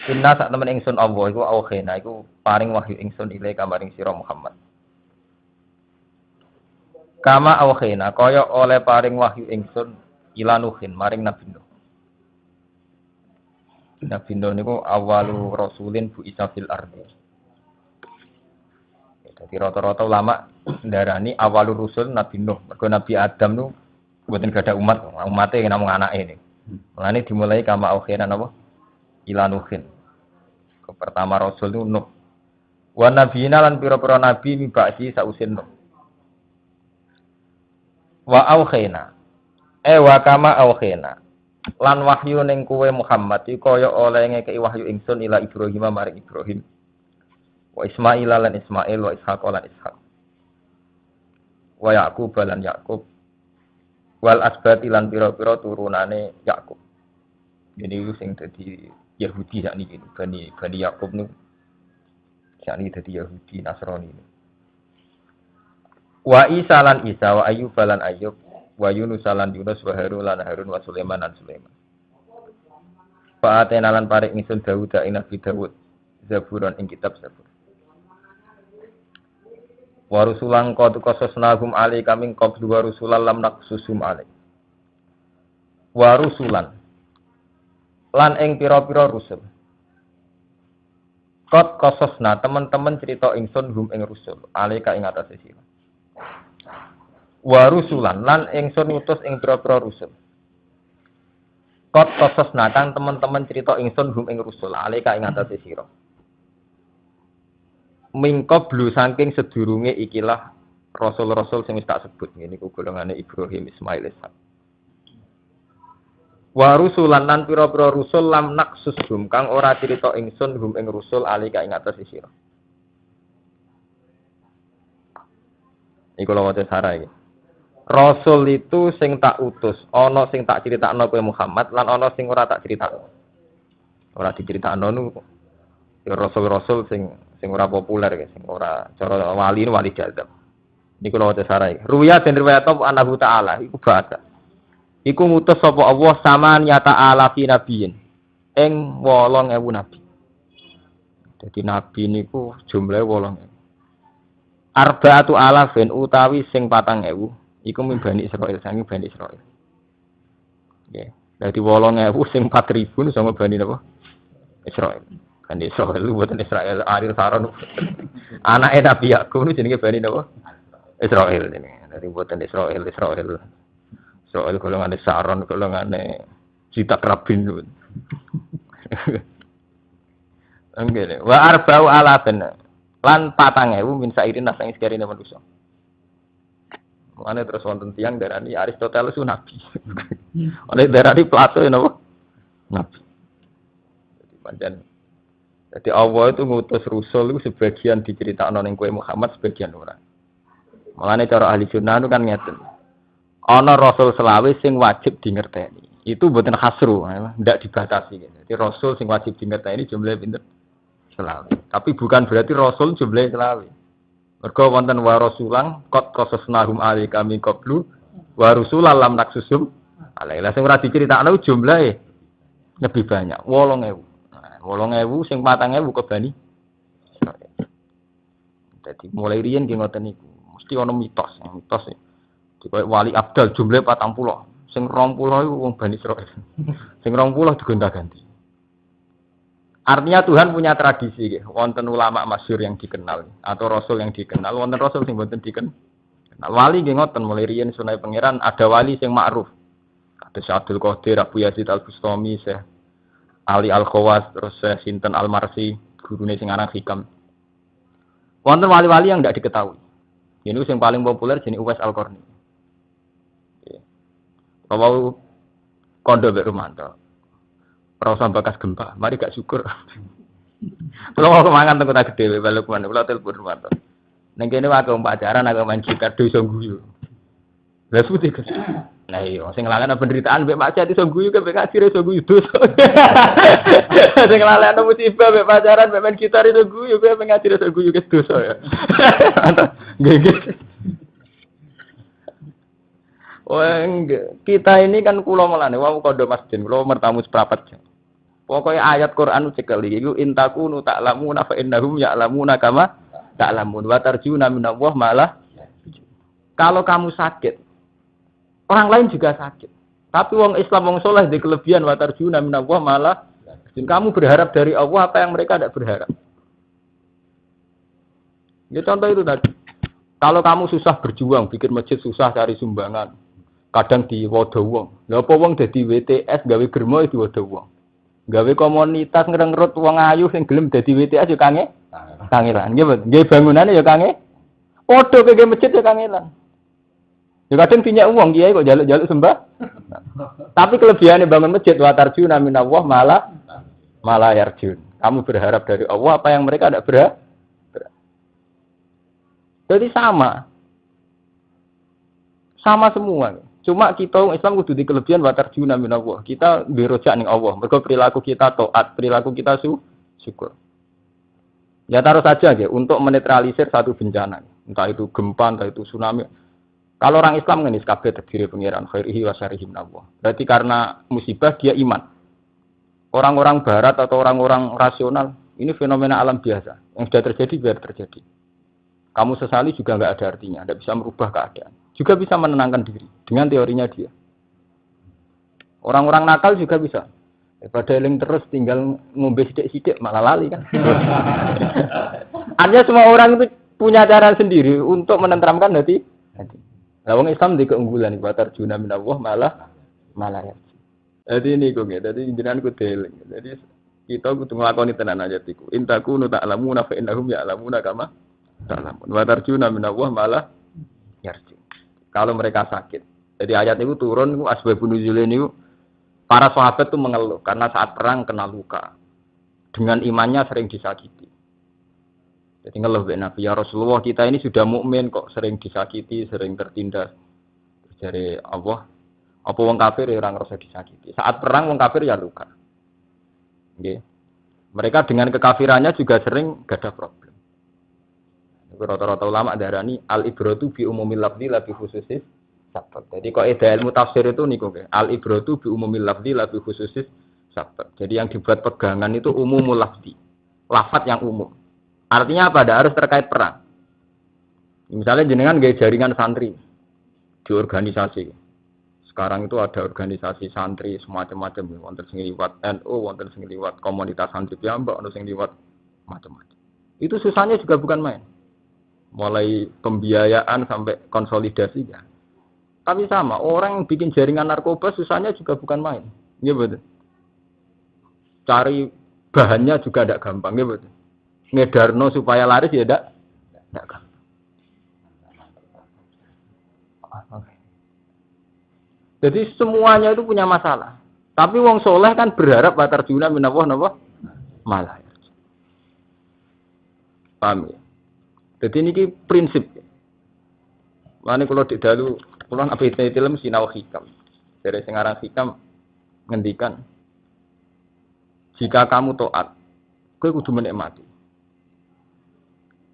Inna sak temen ingsun Allah iku auhena iku paring wahyu ingsun ile kamaring sira Muhammad. Kama auhena kaya oleh paring wahyu ingsun ila Nuhin maring Nabi Nuh. Nabi Nuh niku awalu rasulin bu isa fil ardi. Jadi rata-rata ulama ndarani awalu rusul Nabi Nuh. Mergo Nabi Adam nu mboten gadah umat, umate namung anake ini. Mulane dimulai kama auhena napa? Ila Nuhin. Pertama rasul itu Nuh. Wa nabiyina lan pira-pira nabi mibasi sausin Nuh. Wa auhena. Wa kama auhena. Lan wahyu ning kowe Muhammad iku kaya oleh ngekeki wahyu ingsun ila Ibrahim maring Ibrahim. Wa Ismail lan Ismail wa Ishaq lan Ishaq. Wa Yaqub lan Yaqub. Wal asbat lan pira-pira turunane Yaqub. Jadi itu sing dadi Yahudi sakniki Bani Yaqub niku. Sakniki dadi Yahudi Nasrani. Wa Isa lan Isa wa Ayyub lan Ayyub wa Yunus lan Yunus wa Harun lan Harun wa Sulaiman lan Sulaiman. Fa atena lan paring ingsun Daud ing Nabi Daud Zaburon ing kitab Zabur. Wa rusulan qad qasasnahum alai kaming qablu wa rusulan lam naqsusum alai. Wa rusulan lan ing pira-pira rusul. Qad qasasna teman-teman cerita ingsun hum ing rusul alai ka ing atase sira. Wa rusulan lan ingsun ngutus ing pira-pira rusul. Qad qasasna kang teman-teman cerita ingsun hum ing rusul alai ka ing atase sira. Mingkoblu saking sedurunge ikilah rasul-rasul sing wis tak sebut ngene iku golongane Ibrahim Ismail Ishaq. Wa rusulan lan pira-pira rusul lam naqsushum kang ora crita ingsun hum ing rusul ali ka ing atas sira. Iku lho wae sarai. Rasul itu sing tak utus, ana sing tak critakno kowe Muhammad lan ana sing ora tak critakno. Ora diceritakno nu rasul-rasul sing ora populer guys, sing ora cara wali jazab. Niku lho sarai. Ruya den riwayat Allahu taala iku bahasa. Iku ngutus sapa Allah sama nyata ala fi nabiyin ing 8000 nabi. Dadi nabi niku jumlahe 8000. Arba'atu alafin utawi sing 4000 iku min Bani Israil sange Bani Israil. Nggih. Dadi 8000 sing 4000 sama Bani napa? Israil. Bani Israil lu boten Israil Aril Saron. Anake Nabi Yakub niku jenenge Bani napa? Israil jenenge. Dadi boten Israil. Soal golongane Saron, golongane Cita Krabin. Nggih. Wa arba'u alafin lan 4000 min sairin nasang sekarine manusa. Mane terus wonten tiyang darani Aristoteles ku nabi. Oleh darani Plato napa? Nabi. Jadi Allah itu ngutus rusul itu sebagian diceritakno ning kowe Muhammad, sebagian ora. Mulane cara ahli sunnah itu kan ngeten. Ana rasul selawe sing wajib dingerteni. Itu mboten hasru, ndak dibatasi. Jadi rasul sing wajib dingerteni jumlahe pinten? Selawe. Tapi bukan berarti rasul jumlahe selawe. Mergo wonten wa rasulang qad qasasnahum alika min qablu wa rusulan lam naqsusum alaihi. Sing ora diceritakno jumlahe lebih banyak, 8000. 8000 sing 4000 ke Bani. Jadi mulai riyen nggih ngoten niku. Mesti ana mitos. Kaya wali abdal jumlah 40. Sing 20 iku wong Bani Israil. Sing 20 digonta-ganti. Artinya Tuhan punya tradisi nggih. Wonten ulama masyhur yang dikenal atau rasul yang dikenal, wonten rasul sing mboten dikenal. Wali nggih ngoten mulai riyen sunai pangeran ada wali sing ma'ruf. Ada Syaikhul Qadir, Abu Yazid Al-Bustami, Syekh Ali Al-Khawas, terus Syekh Sinten Al-Marsi, gurune sing aran Hikam. Wonten wali-wali yang tidak diketahui. Ini yang paling populer jenis Uwais Al-Qarni. Kalau kondo Mbak Rumanto, perasaan bekas gempa, mari gak syukur. Kalau mau kemangan tengku tak gede, balik kemana? Kalau telepon Rumanto. Neng kene wae pacaran agak main gitar dosa guyu. Lah putih kan. Nah iya, sing nglalekno penderitaan mbek maksiat iso guyu ke mbek ngaji iso guyu dosa. Sing nglalekno musibah mbek pacaran mbek main gitar iso guyu ke mbek ngaji iso guyu ke dosa ya. Nggih. Oh enggak, kita ini kan kula melane wau kondo masjid, kula mertamu seprapat. Pokoknya ayat Quran cekel iku intakunu ta'lamuna fa innahum ya'lamuna kama ta'lamun wa tarjuna minallah malah. Kalau kamu sakit, orang lain juga sakit. Tapi wong Islam wong saleh di kelebihan wa tarjuna minallah malah. Kamu berharap dari Allah apa yang mereka tidak berharap. Ya contoh itu tadi. Kalau kamu susah berjuang, bikin masjid susah cari sumbangan. Kadang di wadah wong. Lha apa wong dadi WTS gawe germo di wadah wong. Gawe komunitas ngreng-ngrut wong ayu sing gelem dadi WTS yo kangelan. Nggih bangunane yo padha kaya masjid yo kangelan. Ya kadang pinyak uang kiai kok jaluk-jaluk sembah. Tapi kelebihannya bangun masjid wa tarjuna minallah malah yarjun. Kamu berharap dari Allah apa yang mereka tidak berharap. Jadi sama semua. Cuma kita Islam kudu di kelebihan wa tarjuna minallah. Kita dirojak ning Allah. Mergo perilaku kita taat, perilaku kita syukur. Ya taruh saja ya untuk menetralisir satu bencana. Entah itu gempa, entah itu tsunami. Kalau orang Islam ngenis kabeh terdiri pengiran khairihi wa syarrihi minallah. Berarti karena musibah dia iman. Orang-orang barat atau orang-orang rasional ini fenomena alam biasa yang sudah terjadi biar terjadi. Kamu sesali juga enggak ada artinya, tidak bisa merubah keadaan. Juga bisa menenangkan diri dengan teorinya dia. Orang-orang nakal juga bisa. Daripada eling terus tinggal ngombe sidik-sidik malah lali kan. Artinya semua orang itu punya cara sendiri untuk menenteramkan hati. Lah wong Islam di keunggulan iku tarjuna minallah malah ya. Jadi ini kok jadi jenengan ku deling. Jadi kita kudu nglakoni tenan ayat iku. Intakunu ta'lamuna fa innahum ya'lamuna kama ta'lamun. Wa tarjuna minallah malah yarju. Kalau mereka sakit. Jadi ayat itu turun itu asbabun nuzul ini para sahabat itu mengeluh karena saat perang kena luka. Dengan imannya sering disakiti. Jadi ngeluh Nabi ya Rasulullah kita ini sudah mukmin kok sering disakiti, sering tertindas. Dari Allah apa wong kafir ya ora ngerasa disakiti. Saat perang wong kafir ya luka. Nggih. Mereka dengan kekafirannya juga sering gak ada problem. Rata-rata ulama darani al-ibratu bi umumil lafzi la bi khususis sabab. Jadi kok ilmu tafsir itu niku nggih. Al-ibratu bi umumil lafzi la bi khususis sabab. Jadi yang dibuat pegangan itu umumul lafzi. Lafaz yang umum. Artinya apa? Ada harus terkait perang. Misalnya jenengan nggih jaringan santri di organisasi. Sekarang itu ada organisasi santri semacam-macam, wonten sing liwat NU, wonten sing liwat komunitas santri piyambak, wonten sing liwat macam-macam. Itu susahnya juga bukan main. Mulai pembiayaan sampai konsolidasi ya. Tapi sama, orang yang bikin jaringan narkoba susahnya juga bukan main. Iya betul. Cari bahannya juga tidak gampang, iya betul. Ngedarno supaya laris ya tidak gampang. Jadi semuanya itu punya masalah. Tapi wong soleh kan berharap batarjuna minallah napa malah. Paham ya? Jadi ini prinsip. Mane kalau didalu, kalau nabi film sinau hikam. Dari sengarang hikam ngendikan, jika kamu taat, kowe kudu menikmati.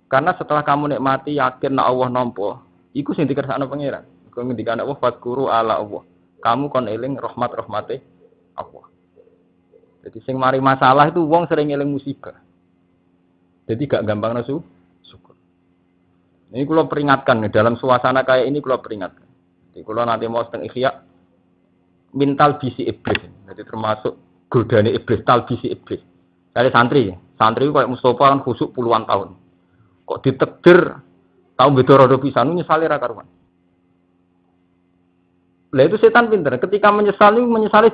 Karena setelah kamu nikmati yakin nek Allah nampa, iku sing dikersakno pangeran. Kowe ngendikan Allah fadkuru ala Allah. Kamu kon eling rahmat-rahmate Allah. Jadi sing mari masalah itu wong sering eling musibah. Jadi gak gampang nasu syukur. Ini kalau peringatkan dalam suasana kayak ini kalau peringatkan. Jadi kalau nanti mau setengah ikhya mental bisi iblis. Jadi termasuk godane iblis, tal bisi iblis. Dari santri kayak Mustafa kan khusuk puluhan tahun. Kok ditekdir tahu beda rodo pisan nyesali ra karuan. Lah itu setan pinter. Ketika menyesali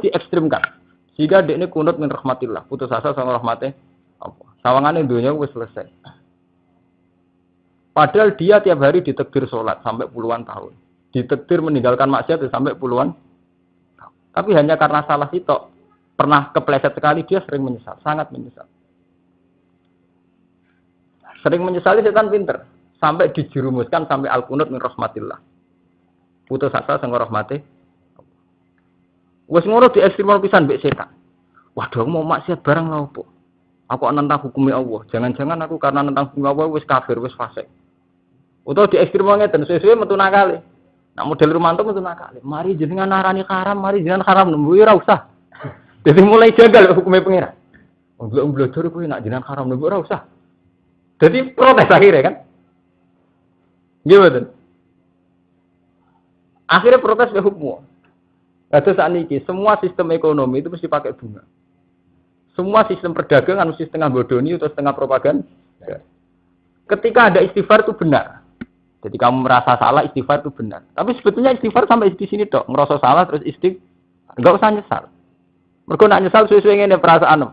diekstrimkan. Sehingga dia ini kunut min rahmatillah, putus asa sama rahmatnya Allah. Sawangane dunia wis selesai. Padahal dia tiap hari ditekdir sholat sampai puluhan tahun. Ditekdir meninggalkan maksiat sampai puluhan tahun. Tapi hanya karena salah itu pernah kepleset sekali dia sering menyesal, sangat menyesal. Sering menyesali setan pinter. Sampai dijerumuskan sampai al-kunut min rahmatillah. Putus asa sama rahmate. Wes ngono diekstrim pisan mbek setan. Waduh aku mau maksiat barang lha opo? Aku nentang hukumnya Allah. Jangan-jangan aku karena nentang hukum Allah wis kafir, wis fasik. Utawa diekstrim ngeten sesuai metu nakale. Nak model rumanto metu nakale. Mari jenengan narani haram, mari jenengan haram nembu ora usah. Jadi mulai jagal hukumnya pengiran. Belum belajar kowe nak jenengan haram niku ora usah. Jadi protes akhirnya kan. Gimana? Akhirnya protes ke hukum. Ada saat ini semua sistem ekonomi itu mesti pakai bunga. Semua sistem perdagangan mesti setengah bodoni atau setengah propaganda. Ketika ada istighfar itu benar. Jadi kamu merasa salah istighfar itu benar. Tapi sebetulnya istighfar sampai di sini dok. Ngerasa salah terus enggak usah nyesal. Mergo nak nyesal sesuai ngene perasaan.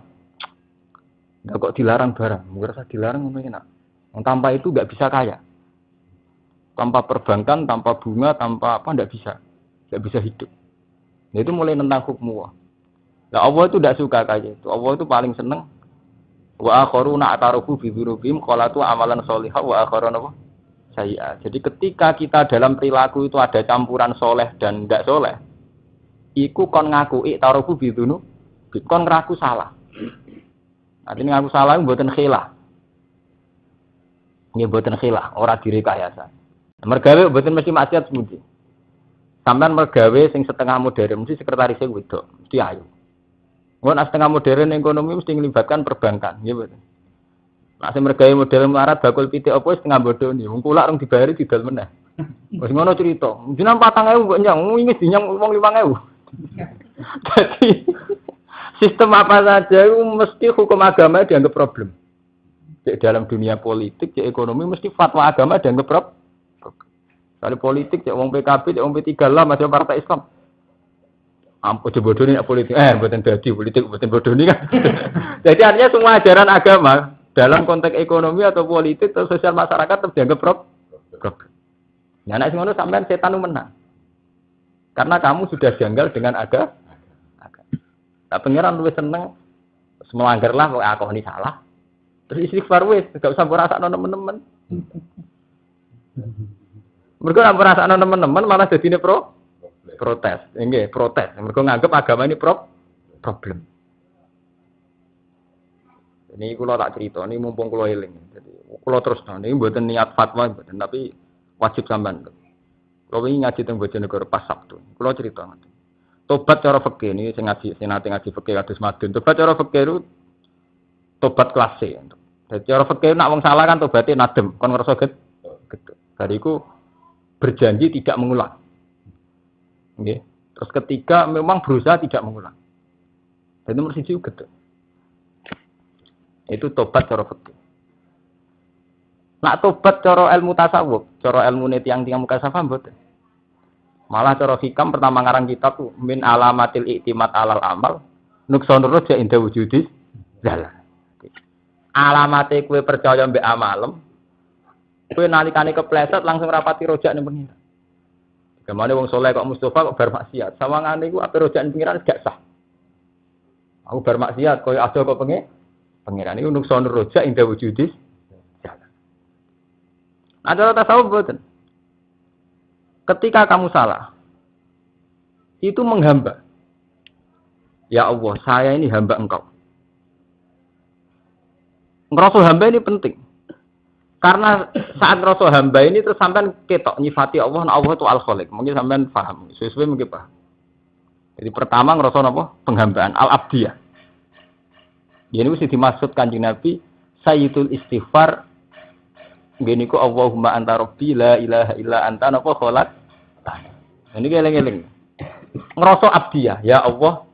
Enggak kok dilarang barang. Ngerasa dilarang ngono enak. Tanpa itu enggak bisa kaya. Tanpa perbankan, tanpa bunga, tanpa apa enggak bisa. Enggak bisa hidup. Nah, itu mulai tentang hukum Allah. Nah, Allah itu tidak suka kayak itu. Allah itu paling seneng wa akharuna atarufu bi dzunubihim qalatu amalan sholihah wa akharuna apa? Sayyi'ah. Jadi ketika kita dalam perilaku itu ada campuran soleh dan enggak soleh, iku kon ngakui tarufu bi dzunub, kon ngaku salah. Artinya ngaku salah mboten khilah. Nggih mboten khilah, ora direkayasa. Mergawe mboten mesti maksiat semuji. Sampeyan mergawe sing setengah modern mesti sekretaris sing wedok, mesti ayu. Mun setengah modern ekonomi mesti ngelibatkan perbankan, nggih mboten. Nek sing mergawe modern marat bakul pitik apa setengah bodoni, wong kula rong dibari didol meneh. Wis ngono crita. Jenengan 4.000 kok nyang, wingi dinyang wong 5.000. Jadi sistem apa saja itu mesti hukum agama dianggap problem. Di dalam dunia politik, di ekonomi mesti fatwa agama dianggap problem. Kalau politik, cek wong PKB, cek wong P3 lah, macam partai Islam. Ampun bodoh ini politik, bukan dadi politik, bukan bodoh ini kan. Jadi artinya semua ajaran agama dalam konteks ekonomi atau politik atau sosial masyarakat tetap dianggap problem. Nah, nek ngono sampean setan menang. Karena kamu sudah janggal dengan agama. Nah, pangeran luwih seneng melanggarlah kok aku ini salah. Terus istighfar wis, enggak usah merasakno teman-teman. Mereka nggak merasa teman-teman malah jadi ini protes, enggak protes. Mereka nganggap agama ini problem. Ini kalau tak cerita, ini mumpung kalau eling. Jadi kalau terus, ini buatan niat fatwa, tapi wajib sampean. Kalau ini ngaji tentang Bojonegoro pas Sabtu, kalau cerita nanti. Tobat cara fikih ini, saya ngaji fikih kados madun. Tobat cara fikih itu tobat kelas C. Jadi cara fikih nak wong salah kan tobatnya nadem, kon ngerasa gitu. Dari itu berjanji tidak mengulang. Okay. Terus ketiga memang berusaha tidak mengulang. Dan nomor 1 gitu. Itu tobat cara fikih. Nak tobat cara ilmu tasawuf, cara ilmu tiang-tiang mukasafah mboten. Malah cara hikam pertama ngarang kitab tuh min alamatil i'timad alal amal nuksonur ja inda wujudis zalal. Alamate kowe percaya mbek amalem kowe nalikane kepleset langsung rapati rojak ning pengiran. Gamane wong saleh kok Mustofa kok bar maksiat. Sawangane iku ape rojak ning pengiran gak sah. Aku bar maksiat koyo ado kok pengiran iku nuksonur rojak inda wujudis. Ada tasawuf boten. Ketika kamu salah, itu menghamba. Ya Allah, saya ini hamba Engkau. Ngerasa hamba ini penting. Karena saat ngerasa hamba ini terus sampean ketok nyifati Allah, Allah itu Al-Khaliq. Mungkin sampean paham, sesuai mungkin paham. Jadi pertama ngerasa apa? Penghambaan Al-Abdiyah. Ini mesti dimaksud Kanjeng Nabi Sayyidul Istighfar. Gini ku Allahumma anta rabbi la ilaha illa anta napa kholak. Ini geleng-geleng. Ngerasa abdiyah, ya Allah.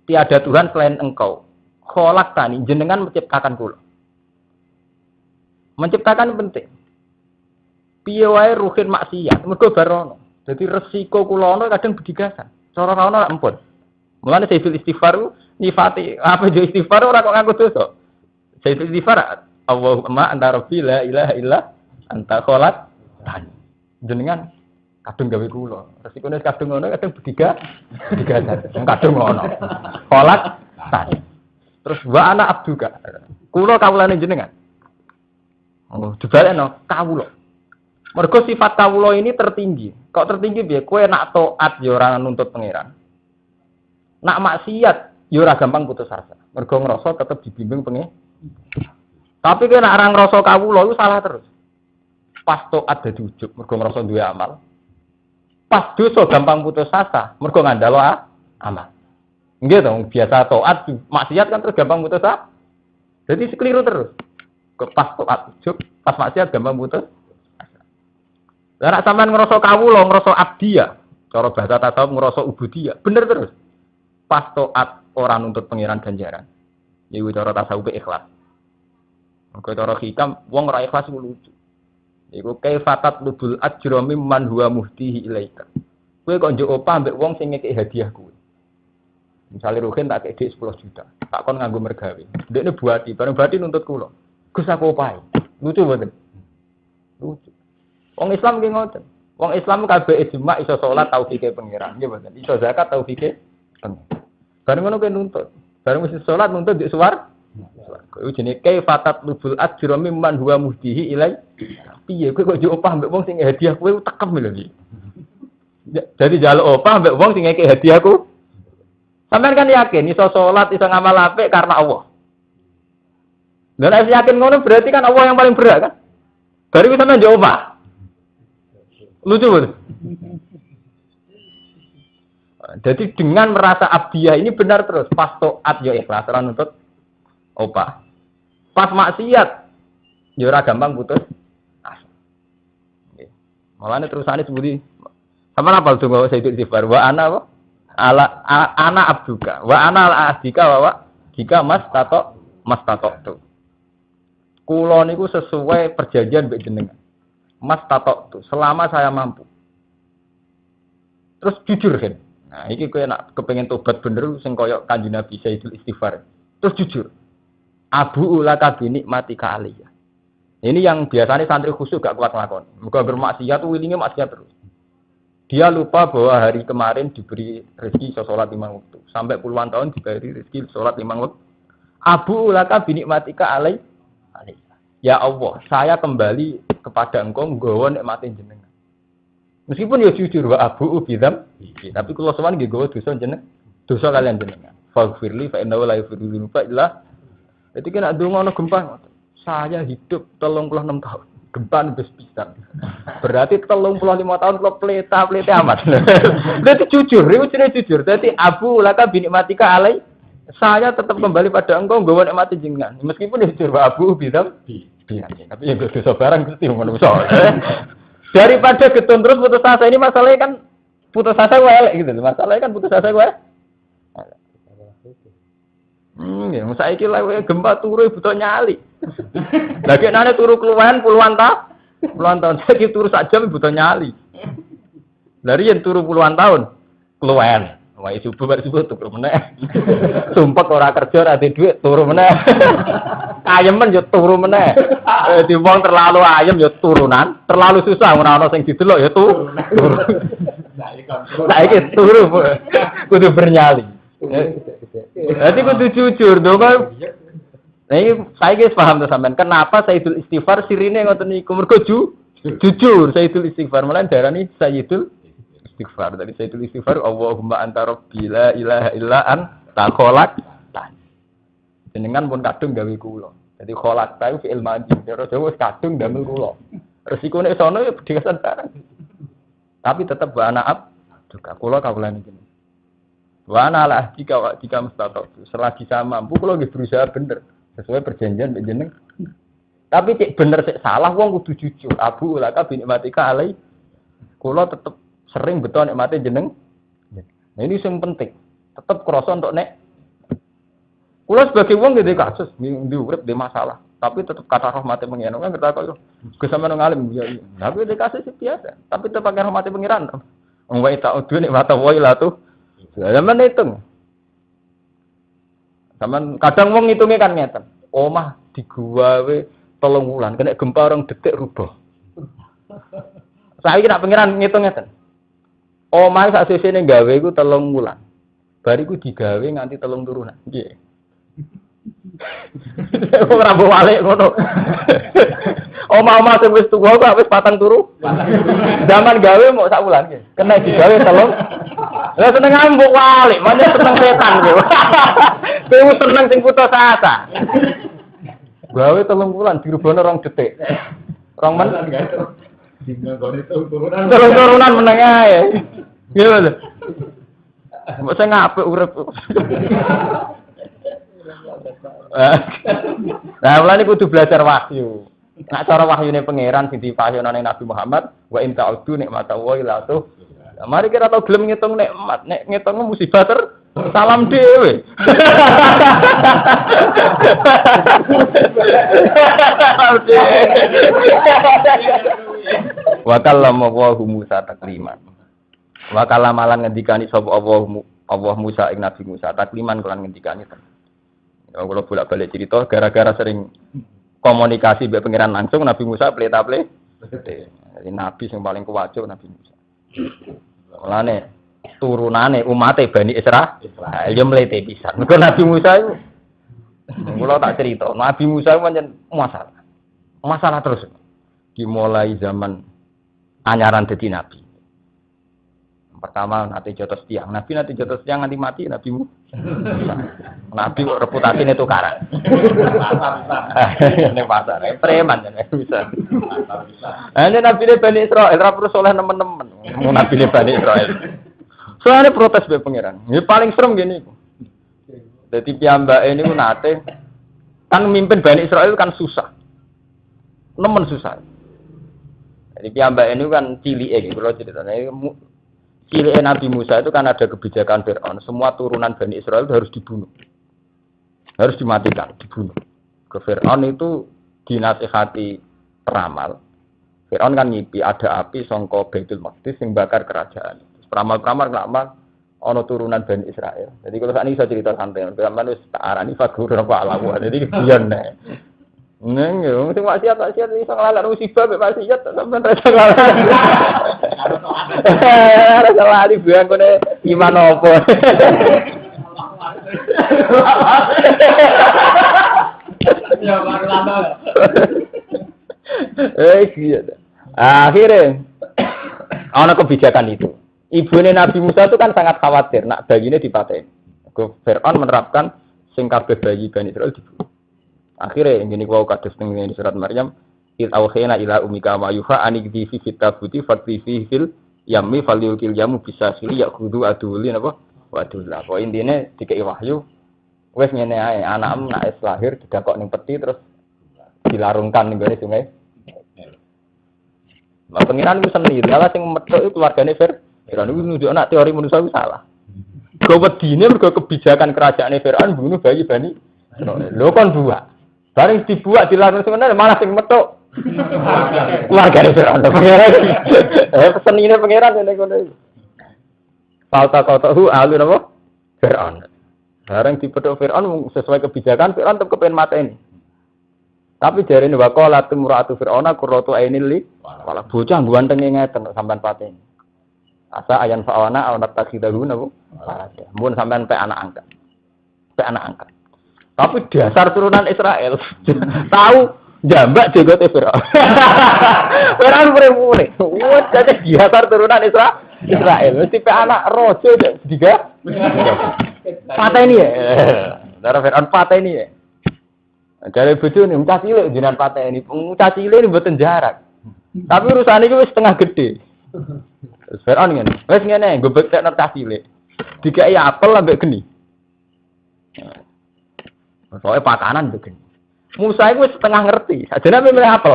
Tiada Tuhan selain Engkau. Kholak tani jenengan menciptakan kula. Menciptakan penting. Piye wae ruhin maksiat, mergo barono. Jadi resiko kula ono kadang bedigasan. Cara ra ono lak empun. Mulane Sayyidul Istighfar nifati apa jo istighfar ora kok nganggo dosa. Sayyidul Istighfar Allahumma anta rabbi la ilaha illa anta kholak tani. Jenengan kadung gawe kula. Resikone kadung ngono kadung bedigasan. Kadung ngono. Kholak tani. Terus wa ana abduka. Kula kawulane jenengan. Oh, dibalekno kawula. Mergo sifat kawula ini tertinggi. Kok tertinggi piye? Kowe nak taat ya ora nuntut pangeran. Nak maksiat ya ora gampang putus asa. Mergo ngrasa tetep dibimbing pangeran. Tapi kena orang ngerasa kawula itu salah terus. Pas taat dadi ujug, mergo ngerasa duwe amal. Pas dosa gampang putus asa, mergo ngandalo amal. Nggih dong, biasa taat, maksiat kan terus gampang putus asa. Jadi keliru terus. Pas taat, pas maksiat gampang putus. Lah nek sampean ngrasa kawula, ngrasa abdi ya, cara bahasa tasawuf ngrasa ubudiyah, bener terus. Pas taat ora nuntut pangeran ganjaran. Iku cara tasawuf ikhlas. Mergo cara hikam wong ora ikhlas ku lucu. Iku kaifatat lubul ajra mimman huwa muhtihi ilaika. Kowe kok njuk opah mbek wong sing ngekek hadiah kowe. Misale Ruhin tak kek 10 juta, tak kon nganggo mergawe. Ndekne buati, bareng buati nuntut kula. Gus aku opahe. Lucu mboten? Lucu. Wong Islam ki ngoten. Wong Islam kabeh ijma iso salat taufike pangeran, nggih mboten. Iso zakat taufike pangeran. Bareng ngono kowe nuntut. Bareng wis salat nuntut di suwarga. Iku jenenge kaifatat lubul ajra mimman huwa muhdihi ilai. Piye kowe kok njuk opah mbek wong sing hadiah kowe tekem lho iki. Jadi njaluk opah mbek wong sing ngekek hadiahku. Sampeyan kan yakin iso salat, iso ngamal apik karena Allah. Lah nek yakin ngono berarti kan Allah yang paling berat kan? Baru bisa sampeyan njuk opah. Lucu betul. Jadi dengan merasa abdiyah ini benar terus. Pas taat ya ikhlas, ora nuntut opah. Pas maksiat ya ora gampang putus asa. Nggih. Malane terusane sebuti sama apa donga Sayyidul Istighfar wa ana apa? Ana abduka wa ana al-ahdika wa jika mas tato tuh. Kula niku sesuai perjanjian mbek jenengan. Mas tato tuh selama saya mampu. Terus jujur kan. Nah, iki kowe nak kepengin tobat bener sing koyo Kanjeng Nabi Sayyidul Istighfar. Terus jujur. Abu ulaka bi nikmatika aliyah. Ini yang biasanya santri khusyuk gak kuat nglakoni. Muga bermaksiat wilinge maksiat terus. Dia lupa bahwa hari kemarin diberi rezeki sholat 5 waktu. Sampai puluhan tahun diberi rezeki sholat 5 waktu. Abu ulaka bi nikmatika aliyah. Ya Allah, saya kembali kepada Engkau nggawa nikmatin jenengan. Meskipun ya jujur wa abu bidam, tapi kula sowan nggih nggawa dosa jenengan. Dosa kalian jenengan. Faghfirli fa innahu la yaghfiru dzunuba illa. Jadi kena ndonga ana gempa. Saya hidup 36 tahun. Gempa wis pisan. Berarti 35 tahun kula pleta amat. Berarti jujur, itu jenenge jujur. Dadi abu laka bi nikmatika alai. Saya tetap kembali pada Engkau nggawa nikmatin jenengan. Meskipun ya jujur wa abu bidam. Tapi yang dosa barang mesti manusa. Daripada getun terus putus asa ini masalahnya kan putus asa wae gitu. Masalahnya kan putus asa wae. Ya, saiki lek gempa turu butuh nyali. Lah kenane turu keluwen puluhan tahun. Saiki turu sak jam butuh nyali. Dari yang turu puluhan tahun keluwen. Wae subuh bar subuh turu meneh. Sumpek ora kerja ora duwe dhuwit turu meneh. Ayemen yo turu meneh. Di wong terlalu ayem yo turunan, terlalu susah ora ana sing didelok yo turu. Saiki turu kudu bernyali. Berarti kudu jujur dong. Nah ini saiki paham to sampean kenapa Sayyidul Istighfar sirine ngoten niku mergo jujur Sayyidul Istighfar malah darani Sayyidul Istighfar. Dari Sayyidul Istighfar Allahumma anta rabbi la ilaha illa anta khalaqtani. Jenengan pun kadung gawe kula. Jadi kholak tahu fi'il madhi. Cara Jawa kadung damel kula. Resikone sono ya berdasarkan barang. Tapi tetap wa ana juga kula kawulane iki. Wa ana la jika mustato. Selagi saya mampu kula nggih berusaha bener sesuai perjanjian mbek jeneng. Tapi cek bener cek salah wong kudu jujur. Abu laka bi nikmatika alai. Kula tetep sering betul nikmate jeneng. Nah ini sing penting. Tetep krasa untuk nek kula sebagai wong gede kasus, ndi urip dhe masalah, tapi tetap kata rahmate pengiran kan kita kok Gus sampeyan ngalim ya. Tapi gede kasus biasa, tapi tetap pakai rahmate pengiran. Wong wae tak udu nek mata wae lah tuh. Zaman hitung. Zaman kadang wong ngitunge kan ngeten. Omah di gua we 3 wulan kena gempa orang detik rubuh. Saiki nek pengiran ngitung ngeten. Omah sak sesene gawe iku 3 wulan. Bariku digawe nganti 3 turunan. Nggih. Ora mbok walik ngono. Omah-omah sing wis tuwa kok wis 4 turu. Zaman gawe mok sak wulan iki. Kena digawe 3. Lah seneng mbok walik, mana seneng setan kowe. Kowe seneng sing putus asa. Gawe 3 wulan dirubahno 2 detik. 2 men. Turunan meneng ae. Nggih lho. Mbok sing apik urip. Lah mulane kudu belajar wahyu. Nak cara wahyune pangeran sing dipahyana ning Nabi Muhammad, wa in ta'udu nikmatallahi la tuh. Mari kita tau gelem ngitung nikmat, nek ngitung musibah salam dhewe. Wa kallama Musa takliman. Wa kallamalan ngendikani sapa Allah Musa ing Nabi Musa takliman kelan ngendikani. Kalau bolak-balik cerita gara-gara sering komunikasi mbek pangeran langsung Nabi Musa pleta-ple. Jadi Nabi sing paling kuwajo Nabi Musa. Mulane turunane umate Bani Israil ya mlete pisan. Mergo Nabi Musa iku kula tak cerita, Nabi Musa pancen masalah. Masalah terus. Dimulai zaman anyaran dadi nabi. Pertama nanti jotos tiang, Nabi nanti jotos tiang nanti mati Nabi Musa. Nabi reputasine tukaran. Ning pasar, preman bisa. Ane Nabi Bani Israil ora perlu soleh nemen-nemen. Nabi Bani Israil. Soalnya protes be pangeran. Ini paling serem gini. Jadi piyambake niku nate kan mimpin Bani Israil kan susah. Nemen susah. Jadi piyambake niku kan cilike iki kula ceritane. Cilike Nabi Musa itu kan ada kebijakan Firaun, semua turunan Bani Israil itu harus dibunuh. Harus dimatikan, dibunuh. Ke Firaun itu dinasihati peramal. Firaun kan ngipi ada api sangka Baitul Maqdis sing bakar kerajaan. Peramal-peramal nglamat ana turunan Bani Israil. Jadi kalau sakniki iso cerita santai, sampeyan wis tak arani fagur apa alamu. Jadi biyen nek. Neng yo sing maksiat iso nglalak musibah mek maksiat sampeyan ra iso nglalak. Ora salah di biang kene iman opo. Ya baru lama. Iya. Akhirnya ana kebijakan itu. Ibune Nabi Musa itu kan sangat khawatir nak bayinya dipateni. Firaun menerapkan sing kabeh bayi Bani Israil dibunuh. Akhirnya ngene wau kados teng surat Maryam, "Il auhayna ila ummika ma yuha anigdi fi fitabuti fakti fi fil yammi falyukil yamu bisa sili yaqudu aduli napa? Wadullah. Pokoke intine dikei wahyu wis ngene ae, anakmu nek wis lahir didakok ning peti terus dilarungkan ning gone sungai. Lah pengiran ku seni, salah sing medhok iku keluargane Firaun iku nunjuk anak teori manusia itu salah. Kewedine mergo kebijakan kerajaan Firaun bunuh bayi Bani Israil. Lho kon buak. Bareng dibuak dilarang sebenarnya malah sing metuk. Keluargane Firaun. Senine pangeran ngene kono iki. Falta-faltahu alun apa? Firaun. Bareng dipethuk Firaun sesuai kebijakan Firaun tetep kepen mateni. Tapi jarene waqala tumra'atu Firauna qurratu ainil li wala bocah gantenge ngeten sampean pateni. Asa ayan fa'wana ana takhidahu napa? Mun sampean pe anak angkat. Pe anak angkat. Tapi dasar turunan Israel tahu jambak jegote Firaun. Firaun mure-mure. Wes dadi dasar turunan Israel. Mesti pe anak rojo diga. Pateni ya. Darah Firaun pateni ya. Dari bojone mucah cilik jenengan pateni. Mucah cilik ini mboten jarak. Tapi urusane iki wis setengah gede. Firaun ngene. Wis ngene, nggo bekek nek cilik. Dikai apel ambek geni. Soalnya pakanan tuh geni. Musa itu setengah ngerti. Aja nak milih apel.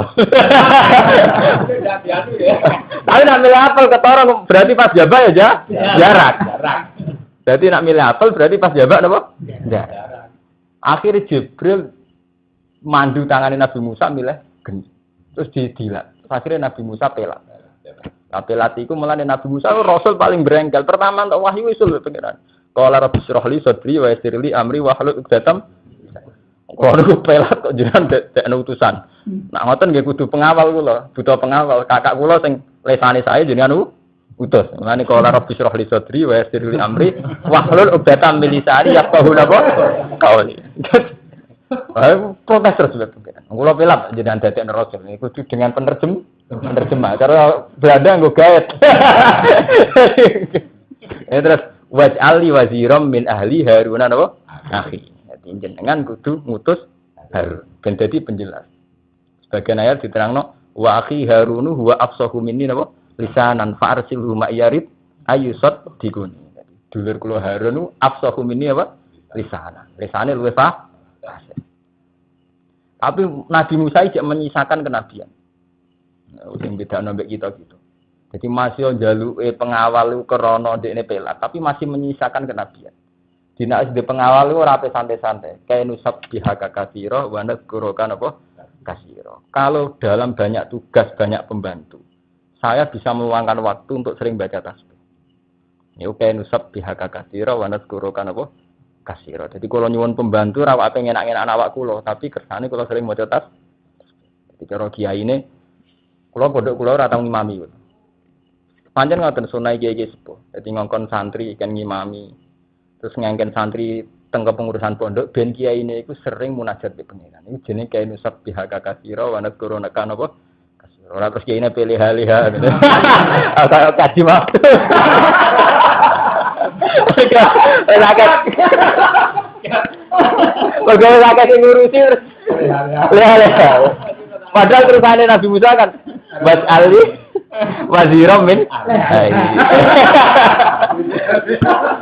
Tapi nak milih apel ketorong berarti pas jabak ya jarak. Berarti nak milih apel berarti pas jabak apa? Jarak. Akhirnya Jibril mandu tanganin Nabi Musa milih geni. Terus didilat. Akhirnya Nabi Musa pelat. Nah, pelat itu mulane Nabi Musa rasul paling berengkel. Pertama untuk wahyu usul pengiran. Qala rabbi shrah li sadri wa yassir li amri wa hlul 'uqdatam. Kalau pelat kok jenengan dek utusan. Nak ngoten nggih kudu pengawal kula, butuh pengawal. Kakak kula sing lesane saya jenengan utus. Mulane qala rabbi shrah li sadri wa yassir li amri wa hlul 'uqdatam min lisani yafqahu qawli. Ayo protes terus lho pengiran. Kula pelat jenengan dadekno rasul niku kudu dengan penerjemah. Cara Belanda nggo gaet. Terus waj'ali waziram min ahli Harun napa? Akhi. Jadi jenengan kudu ngutus Harun ben dadi penjelas. Sebagian ayat diterangno wa akhi Harunu huwa afsahu minni napa? Lisanan fa'arsilhu ma'yarid ayyusad dikun. dulur kula Harun afsahu minni apa? Lisana. Lisane luwih fasih. Tapi Nabi Musa tidak menyisakan kenabian. Sing bedakno mbek kita gitu. Jadi masih njaluke pengawal iku krana ndekne pelat, tapi masih menyisakan kenabian. Dina SD pengawal iku ora ape santai-santai. Kayak nusab bihaka kasira wa nadkurukan apa? Kasira. Kalau dalam banyak tugas, banyak pembantu, saya bisa meluangkan waktu untuk sering baca tasbih. Ya kayak nusab bihaka kasira wa nadkurukan apa? Kasira. Jadi kalau nyuwun pembantu ra ape ngenak-enak awak kula, tapi kersane kula sering maca tasbih. Jadi cara kiyaine kula pondok kula ora tau ngimami. Pancen ngoten sunai kiai sepuh. Dadi ngongkon santri kan ngimami. Terus ngangken santri teng kepengurusan pondok ben kiai ini iku sering munajat be pengiran. Iku jenenge kiai nusab bihaka kasira wa nadkuruna kan apa? Kasira. Ora terus kiai ne pilih-pilih. Asa kaji mah. Lakat. Kalau lakat sing ngurusi terus. Lihat. Padahal terusane Nabi Musa kan Bas Ali Waziram min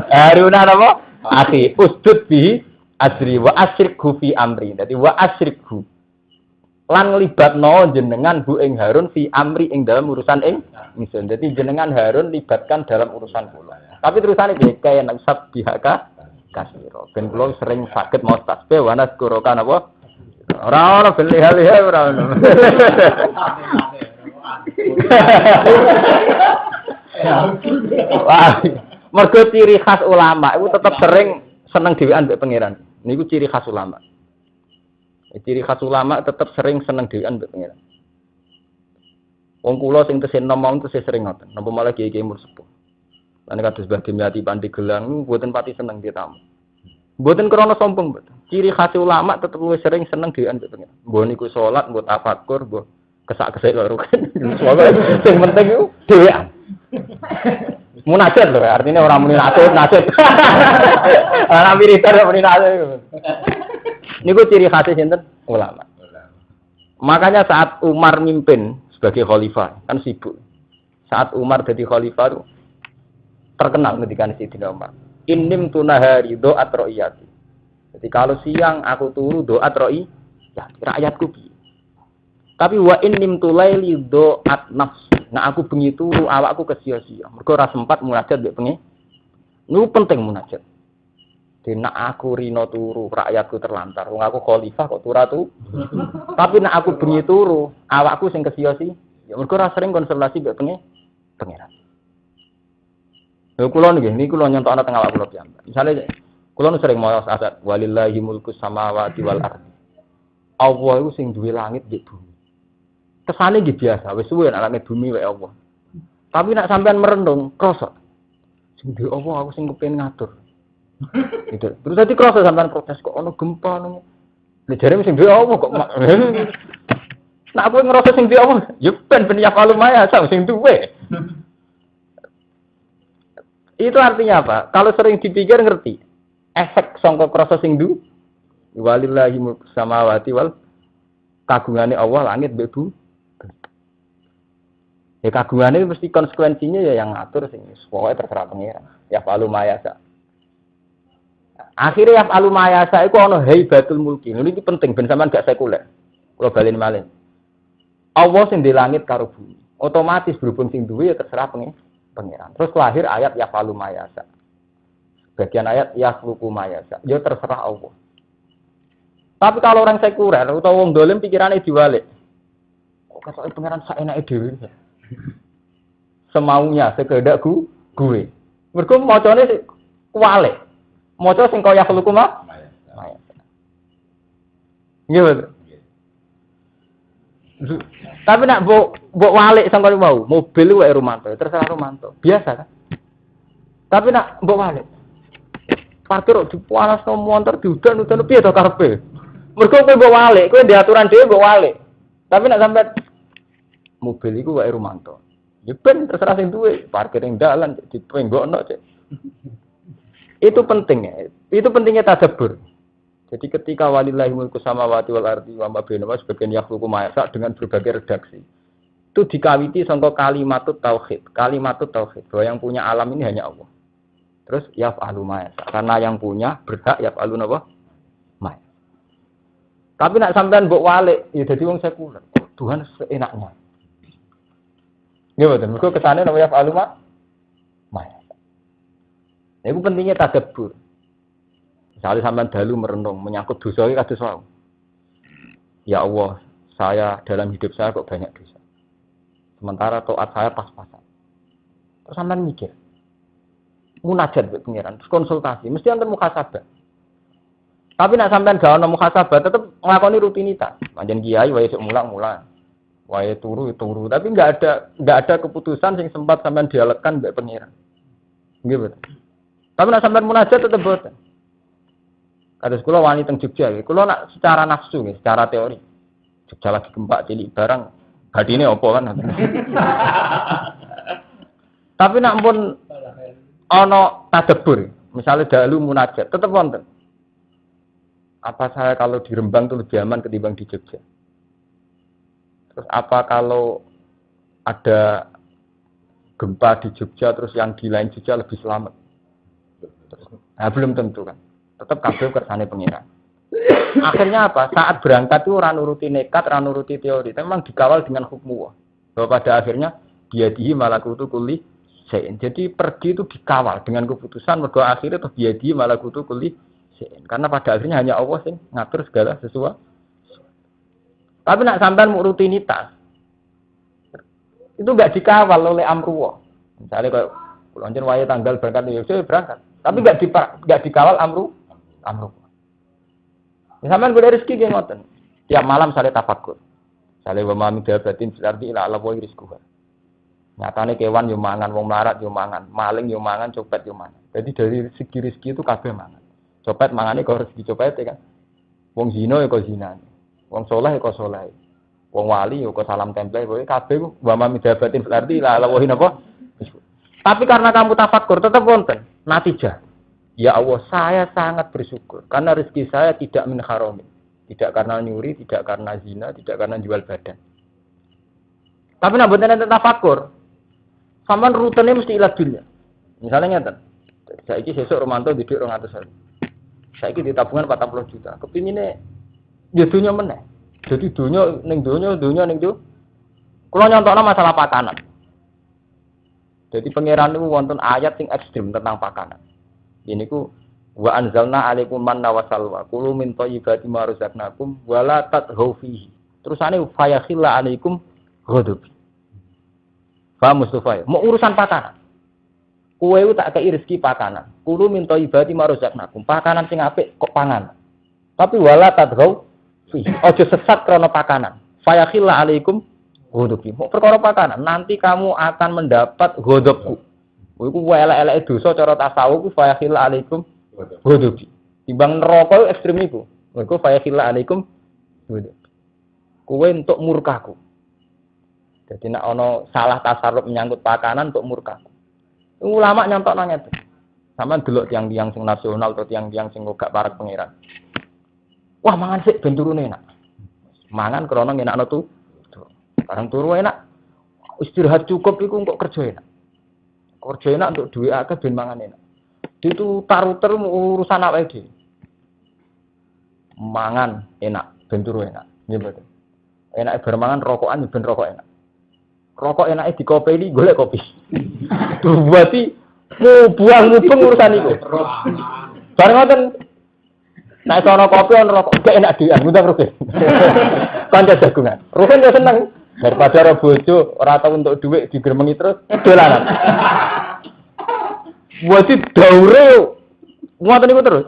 Haruna apa? Akhi usdud bi asri wa asyrikhu fi amri. Dadi wa asyrikhu lan nglibatno jenengan Bu ing Harun fi amri ing dalam urusan ing ingsun. Dadi jenengan Harun libatkan dalam urusan kula. Tapi terusane piye kaya nasab bihaka kasira. Ben kula sering saged maos tasbih wa nazkurukan apa? Ora ono belih-belih ora ono. Wah, mergo ciri khas ulama itu tetap sering seneng dhewean mbek pangeran. Niku ciri khas ulama. Ciri khas ulama tetap sering seneng dhewean mbek pangeran. Wong kula sing tesih nom tesih sering ngoten. Napa malah kiai-kiai mursepuh. Lan kados Mbah Dimyati Pandigelang mboten pati seneng ditamu. Mboten krana sombong mboten. Ciri khas ulama tetep luwih sering seneng dhewean mbek pangeran. Mbok niku salat, mbok tafakur, mbok kesak-kesek lho rugen. Sing penting iku dhewean. Munajat lho, artinya orang muni nasib. Ana wiridan muni nasib. Niku ciri khas sinten? Ulama. Makanya saat Umar mimpin sebagai khalifah, kan sibuk. Saat Umar jadi khalifah itu terkenal ketika Sayyidina Umar. Innim tunahari do'at ro'iyati. Jadi kalau siang aku turu do'at ro'iyati, rakyatku piye. Tapi wa innim tulaili do'at nafsi. Nah aku bengi turu awakku kesia-sia. Mergo ora sempat munajat mbek pengen. Niku penting munajat. Nek aku rino turu rakyatku terlantar. Wong aku khalifah kok turu. Tapi nek aku bengi turu awakku sing kesia-sia. Ya mergo ora sering konsultasi mbek pengeran. Lha kula niki kula nyontokno teng awak kula piyambak. Misale kula sering maos ayat walillahi mulkus samawati wal ardi. Allah iku sing duwe langit nggih bumi. Kesane nggih biasa, wis suwe nek langit bumi wae Allah. Tapi nek sampean merenung, krasa. Sing duwe Allah aku sing kepengin ngatur. Gitu. Terus tadi krasa sampean protes kok ana gempa ngono. Lha jare sing duwe Allah kok nek aku ngerasa sing duwe Allah, ya ben ya kalau maya sing duwe. Itu artinya apa? Kalau sering dipikir ngerti. Efek sangka krasa sing duwe walillahi mulkus samawati wal kagungane Allah langit mbek bumi. Ya kagungane mesti konsekuensinya ya yang ngatur sing pokoke terserah pangeran. Ya falu mayasa. Akhirnya ya falu mayasa iku ana haibatul mulki. Ini penting ben sampean gak sekuler. Kula balen malih. Allah sing di langit karo bumi. Otomatis berhubung sing duwe ya terserah pangeran. Terus lahir ayat ya falu mayasa. Bagian ayat ya khluqu mayasa. Ya terserah Allah. Tapi kalau orang sekuler utawa wong dolim pikirannya diwalik. Kok katoke pangeran sak enake dhewe. Semaunya sekedakku gue. Mergo macane kuwalik. Maca sing kaya khluqu mayasa. Nggih. Tapi nak mbok walik sangka mau, mobil wae Romanto, terserah Romanto. Biasa kan? Tapi nak mbok walik. Parkir kok dipanas no montor diudan-udan piye to karepe? Mergo kowe mbok walik, kowe ndek aturan dhewe mbok walik. Tapi nak sampe mobil iku wae Romanto. Ya ben terserah sing duwe, parkir ning dalan dipenggokno, Cek. Itu penting ya. Itu pentingnya tadabbur. Jadi ketika walillahi mulku samawati wal ardi wa ma bainahuma sebagian yakhluqu ma yasha dengan berbagai redaksi. Itu dikawiti sangka kalimatut tauhid. Kalimatut tauhid bahwa yang punya alam ini hanya Allah. Terus yaf'alu ma yasha. Karena yang punya berhak yaf'alu napa? Ma. Tapi nak sampean mbok walik, ya dadi wong sekuler. Tuhan seenaknya. Nggih mboten, mergo kesane napa yaf'alu ma yasha. Iku pentingnya tadabbur. Misalnya sampean dalu merenung menyangkut dosa iki kados wae. Ya Allah, saya dalam hidup saya kok banyak dosa. Sementara taat saya pas-pasan. Terus sampean mikir. Munajat mbek pangeran, terus konsultasi, mesti enten muhasabah. Tapi nak sampean gak ono muhasabah, tetep nglakoni rutinitas. Panjen kiai wae sok mulang-mulang. Wae turu, tapi enggak ada keputusan sing sempat sampean dialekkan mbek pangeran. Nggih betul. Tapi nak sampean munajat tetep boten. Kados kula wani teng Jogja, kula nak secara nafsu nggih, secara teori. Jogja lagi gempa cilik barang, badine apa kan. Tapi nak pun ana tadabbur, misalnya dalu munajat, tetep wonten. Apa saya kalau di Rembang itu lebih aman ketimbang di Jogja? Terus apa kalau ada gempa di Jogja terus yang di lain Jogja lebih selamat? Nah, belum tentu kan. Tetap kabeh kersane pengiran. Akhirnya apa? Saat berangkat itu ora nuruti nekat, ora nuruti teori, tapi memang dikawal dengan hukum. Bahwa pada akhirnya biadihi malakutu kulli syai'in. Jadi pergi itu dikawal dengan keputusan mergo akhirnya itu biadihi malakutu kulli syai'in. Karena pada akhirnya hanya Allah sing ngatur segala sesuatu. Tapi nak sampean mau rutinitas itu enggak dikawal oleh amruwah. Misalnya kayak lonjen wae tanggal berangkat ya berangkat. Tapi enggak dikawal amruwah. Sampeyan golek rezeki nggih ngoten. Tiap malam sale tafakkur. Sale wa ma midabatin fil ardi ila Allah wa rizquha. Nyatane kewan yo mangan, wong melarat yo mangan, maling yo mangan, copet yo mangan. Jadi dari segi rezeki itu kabeh mangan. Copet mangane kok rezeki copet kan. Wong zina yo kok zinane. Wong saleh yo kok saleh. Wong wali yo kok salam tempel, pokoke kabeh wa ma midabatin fil ardi ila Allah wa napa. Tapi karena kamu tafakkur tetap wonten natijah. Ya Allah, saya sangat bersyukur karena rezeki saya tidak min haramin. Tidak karena nyuri, tidak karena zina, tidak karena jual badan. Tapi nak mboten enten tafakur. Sampeyan rutene mesti ila dunya. Misalnya ngeten. Saiki sesuk Romanto didik 200.000. Saiki di tabungan 40 juta. Kepingine ya dunya meneh. Jadi dunya ning dunya ning yo. Kula nyontokno masalah pakanan. Jadi pangeran niku wonten ayat sing ekstrem tentang pakanan. Ini ku wa anzalna alaikum manna wa salwa kulu min thayyibati ma razaqnakum wa la tadghaw fihi. Terusane fa yakhilla alaikum ghadab. Fa Mustafa, mau urusan pakanan. Kowe tak kei rezeki pakanan. Kulu min thayyibati ma razaqnakum. Pakanan sing apik kok pangan. Tapi wa la tadghaw fihi. Aja sesat krana pakanan. Fa yakhilla alaikum ghadab. Mau perkara pakanan, nanti kamu akan mendapat ghadabku. Iku elek-eleke dosa cara tasawuf ku fa yakhilla alaikum ghadabi. Timbang neraka ekstrem iku. Iku fa yakhilla alaikum ghadabi. Kowe entuk murkaku. Jadi nek ana salah tasarruf menyangkut pakanan entuk murkaku. Ulama nyantokno ngeten. Sampeyan delok tiang-tiang sing nasional atau tiang-tiang sing gak parek pangeran. Wah, mangan sik ben turune enak. Mangan krana ngenakno tu. Barang turu enak. Istirahat cukup iku kok kerja enak. Kerja enak untuk duit akeh ben mangan enak. Itu taruter urusan awake dhewe. Mangan enak, ben turu enak. Nggih mboten. Enake bar mangan rokokan ben rokok enak. Rokok enake dikopeni golek kopi. Berarti buang mubeng urusan iku. Bar ngoten. Nek ana kopi ana rokok gak enak dhewe, mudah rugi. Kanca jagungan. Rugen yo seneng. Daripada ora bojo, ora tau untuk duit digremengi terus dolanan. Buat daure ngoten niku terus.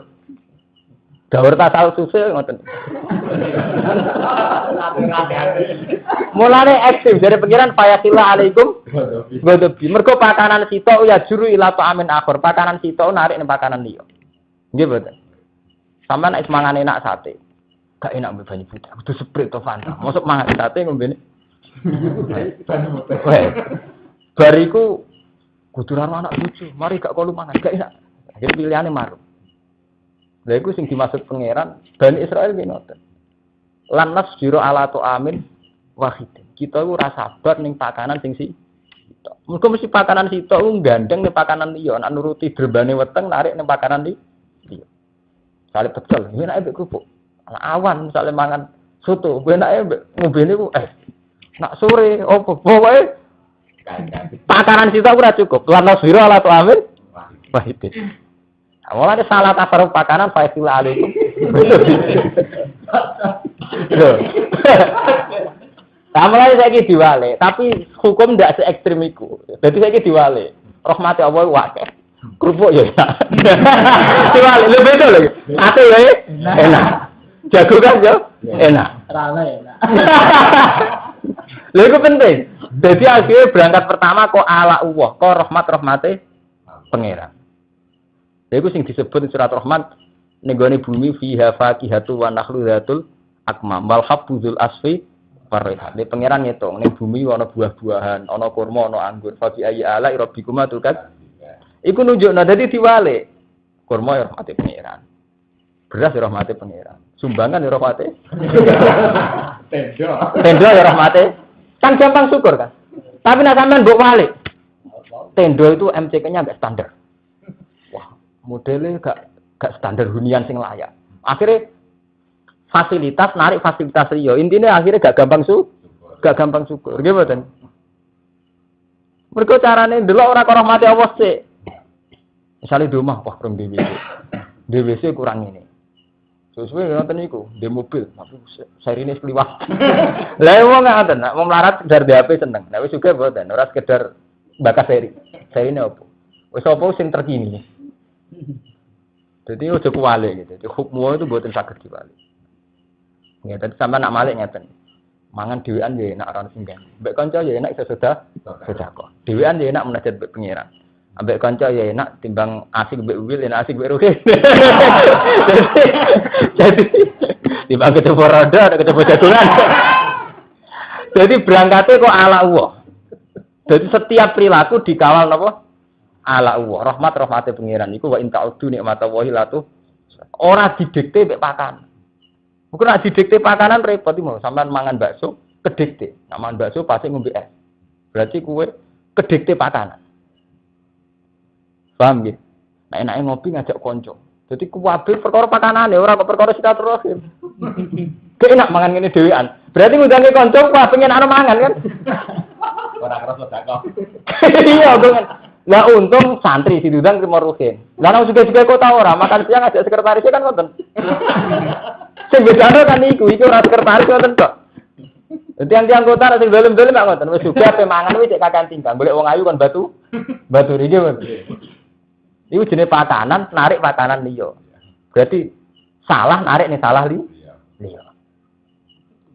Daur tasawuf susah ngoten. Mulane ekstrim dari pengiran fayatilla alaikum ghadabi. Mergo pakanan sitok ya juru ila ta'amin akhir. Pakanan sitok narik ning pakanan liya. Nggih mboten. Sampeyan nek mangan enak sate. Gak enak mbek banyu putih. Kudu Sprite to Fanta. Mosok mangan sate ngombene. Bariku kudu karo anak bojo, mari gak kolu mangan, gak enak. Akhire pilihane maru. Lha iku sing dimaksud pangeran Bani Israil ki ngoten. Lan nasjiro ala tu amin wahid. Kita iku ora sabar ning pakanan sing Mergo mesti pakanan sitok ku gandeng ning pakanan liya, nek nuruti drebane weteng narik ning pakanan liya. Sale pecel, enak mbek kerupuk. Ana awan misale mangan soto, enake mbek ngombene ku nak sore opo wae. Pakanan sitok ora cukup. Lan nasbira ala tu'amil. Wah itu. Awalnya salah tasarruf pakanan faisil alaikum. Loh. Mulai saiki diwale, tapi hukum ndak se ekstrem iku. Dadi saiki diwale. Rahmati Allah wae. Kerupuk ya. Diwale lho beda lho. Ate wae enak. Jago kan yo enak. Rame enak. Lha iku penting. Jadi akhirnya berangkat pertama kok ala Allah, kok rahmate pangeran. Lha iku sing disebut surat Rahman ning gone bumi fiha faqihatu wa nakhlu dzatul akmam wal habdul asfi waraihan. Nek pangeran ngitung ning bumi ana buah-buahan, ana kurma, ana anggur. Fa bi ayyi ala rabbikuma tulkat. Iku nunjukna dadi diwale. Kurma ya rahmate pangeran. Beras ya rahmate pangeran. Sumbangan ya rahmate. Tendo ya rahmate. Kan gampang syukur kan. Tapi nek sampean mbok wale. Tendo itu MCK-nya enggak standar. Wah, modelnya enggak standar hunian sing layak. Akhirnya fasilitas narik fasilitas liya. Intinya akhirnya gak gampang syukur. Nggih mboten. Mergo carane ndelok ora karo rahmati Allah sik. Misale di omah wah rong WC. WC kurang ini. Sesuai ngoten niku, di mobil, tapi serine kliwat. Lah wong ngoten, nek wong melarat sekedar di HP seneng. Nek wis sugih mboten, ora sekedar bakas seri. Serine opo? Wis opo sing terkini. Jadi ojo kuwale gitu. Jadi hukum itu mboten saged diwali. Ya, tadi sama nak malik ngeten. Mangan dhewean ya enak ora sing ganti. Mbek kanca ya enak sedekah. Dhewean ya enak munajat mbek pangeran. Ambek kanca ya enak timbang asik mbek wil enak asik mbek ruhe. Jadi timbang kecoba roda ada kecoba jagungan. Jadi berangkatnya kok ala Allah. Jadi setiap perilaku dikawal napa? Ala Allah. Rahmate pangeran iku wa in ta'udu nikmatallahi latu ora didikte mbek pakan. Mungkin nek didikte pakanan repot iki mau sampean mangan bakso kedikte. Nek mangan bakso pasti ngombe es. Berarti kuwe kedikte pakanan. Paham nggih? Nek enake ngopi ngajak kanca. Dadi kuwabe perkara pakanane ora kok perkara silaturahim. Kayak enak mangan ngene dhewean. Berarti ngundangi kanca wah pengen ana mangan kan. Ora kerasa sedekah. Iya, kan. Lah untung santri diundang terima ruhin. Lah nek juga kota ora makan siang ngajak sekretarisnya kan ngoten. Sing bedane kan iku ora sekretaris ngoten kok. Dadi yang kota sing dolim-dolim mak ngoten. Wis juga ape mangan wis cek kakan timbang. Golek wong ayu kan batu iki ngoten. Iku jenenge pakanan, narik pakanan liya. Berarti salah narik nih salah liya.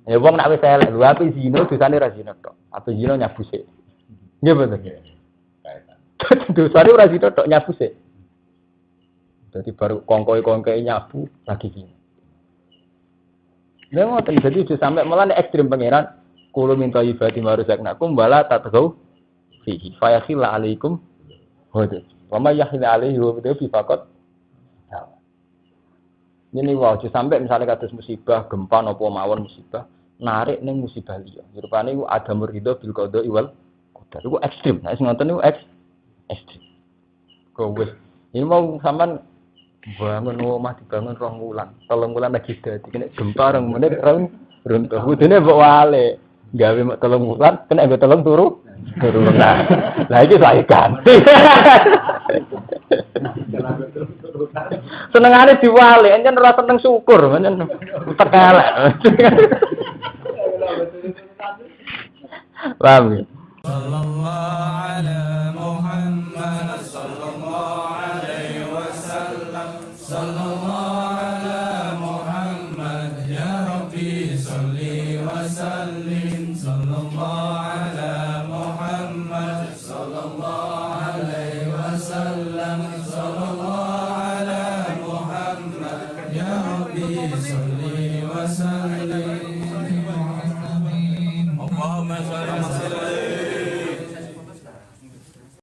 Ya wong nek wis elek, lho ape zina dosane ra zina tok. Ape zina nyabu sik. Nggih bener. Dosane ora zina tok nyabu sik. Dadi baru kongkoi nyabu lagi gini. Lha ngoten dadi aja sampe malah nek ekstrem pangeran kulo minta ibadi maruzaknakum wala tatgau fihi fa yakhilla alaikum hudud. Wama yakhilla alaihi wa bi faqat. Ini wae sampai misalnya kados musibah, gempa napa mawon musibah, narik ning musibah liya. Rupane iku ada murido bil qada wal qadar. Iku ekstrem. Nek sing ngoten niku ekstrem. Kok wis ini mau sampean bangun omah dibangun 2 wulan. 3 wulan lagi dadi kena gempa 2 menit runtuh. Kudune mbok wale. Gawe mek 3 wulan kena nggo 3 turu. Lah iki saya ganti. Senengane diwale, enten ora seneng syukur, enten tekelek. Paham ya? Sallallahu ala Muhammad sallallahu alaihi wasallam sallallahu ala Muhammad ya Rabbi salli wa sallim sallallahu ala Muhammad sallallahu alaihi wasallam sallallahu ala Muhammad ya Rabbi salli wa sallim Allahumma salli